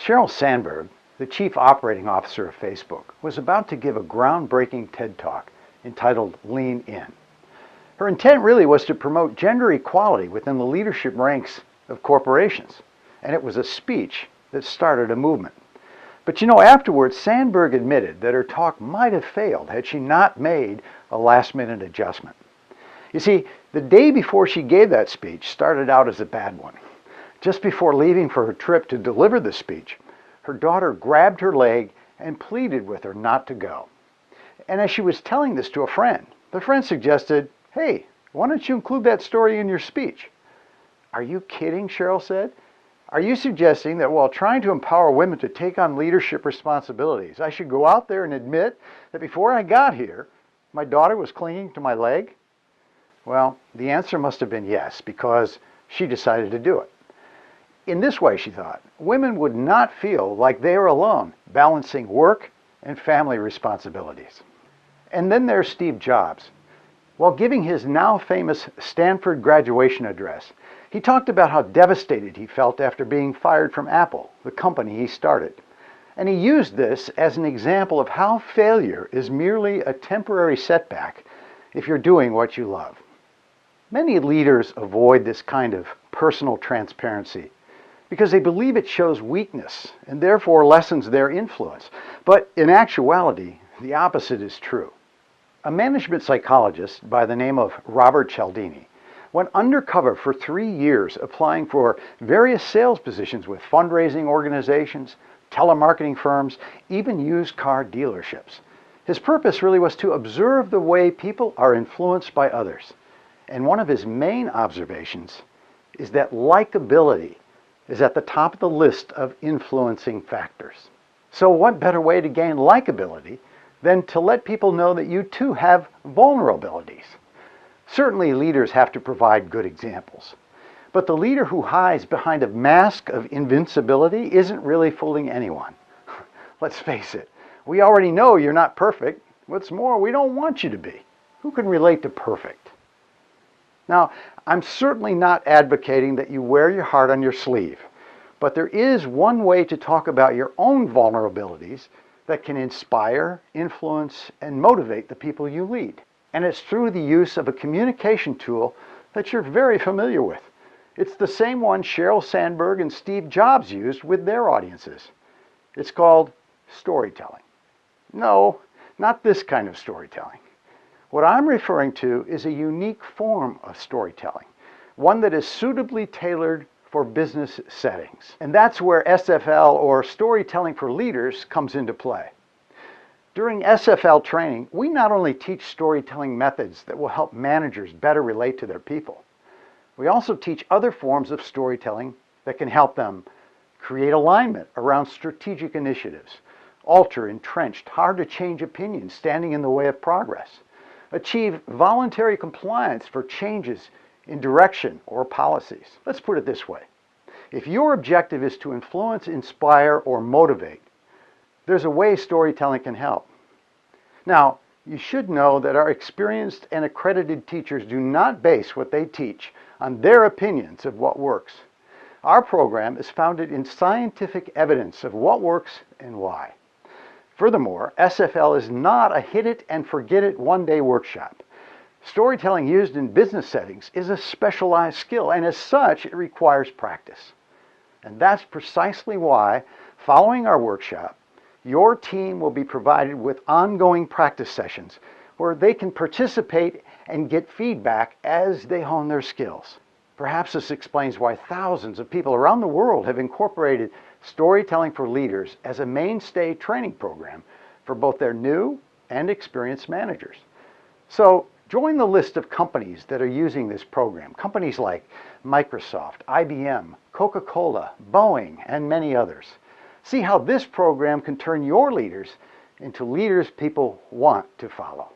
Sheryl Sandberg, the chief operating officer of Facebook, was about to give a groundbreaking TED Talk entitled Lean In. Her intent really was to promote gender equality within the leadership ranks of corporations, and it was a speech that started a movement. But afterwards, Sandberg admitted that her talk might have failed had she not made a last-minute adjustment. You see, the day before she gave that speech started out as a bad one. Just before leaving for her trip to deliver the speech, her daughter grabbed her leg and pleaded with her not to go. And as she was telling this to a friend, the friend suggested, "Hey, why don't you include that story in your speech?" "Are you kidding?" Sheryl said. "Are you suggesting that while trying to empower women to take on leadership responsibilities, I should go out there and admit that before I got here, my daughter was clinging to my leg?" Well, the answer must have been yes, because she decided to do it. In this way, she thought, women would not feel like they are alone balancing work and family responsibilities. And then there's Steve Jobs. While giving his now famous Stanford graduation address, he talked about how devastated he felt after being fired from Apple, the company he started. And he used this as an example of how failure is merely a temporary setback if you're doing what you love. Many leaders avoid this kind of personal transparency because they believe it shows weakness and therefore lessens their influence. But in actuality, the opposite is true. A management psychologist by the name of Robert Cialdini went undercover for 3 years applying for various sales positions with fundraising organizations, telemarketing firms, even used car dealerships. His purpose really was to observe the way people are influenced by others. And one of his main observations is that likability is at the top of the list of influencing factors. So what better way to gain likability than to let people know that you too have vulnerabilities? Certainly leaders have to provide good examples. But the leader who hides behind a mask of invincibility isn't really fooling anyone. Let's face it, we already know you're not perfect. What's more, we don't want you to be. Who can relate to perfect? Now, I'm certainly not advocating that you wear your heart on your sleeve, but there is one way to talk about your own vulnerabilities that can inspire, influence, and motivate the people you lead. And it's through the use of a communication tool that you're very familiar with. It's the same one Sheryl Sandberg and Steve Jobs used with their audiences. It's called storytelling. No, not this kind of storytelling. What I'm referring to is a unique form of storytelling, one that is suitably tailored for business settings. And that's where SFL, or Storytelling for Leaders, comes into play. During SFL training, we not only teach storytelling methods that will help managers better relate to their people, we also teach other forms of storytelling that can help them create alignment around strategic initiatives, alter entrenched, hard-to-change opinions standing in the way of progress, achieve voluntary compliance for changes in direction or policies. Let's put it this way. If your objective is to influence, inspire, or motivate, there's a way storytelling can help. Now, you should know that our experienced and accredited teachers do not base what they teach on their opinions of what works. Our program is founded in scientific evidence of what works and why. Furthermore, SFL is not a hit-it-and-forget-it one-day workshop. Storytelling used in business settings is a specialized skill, and as such, it requires practice. And that's precisely why, following our workshop, your team will be provided with ongoing practice sessions where they can participate and get feedback as they hone their skills. Perhaps this explains why thousands of people around the world have incorporated Storytelling for Leaders as a mainstay training program for both their new and experienced managers. So join the list of companies that are using this program. Companies like Microsoft, IBM, Coca-Cola, Boeing, and many others. See how this program can turn your leaders into leaders people want to follow.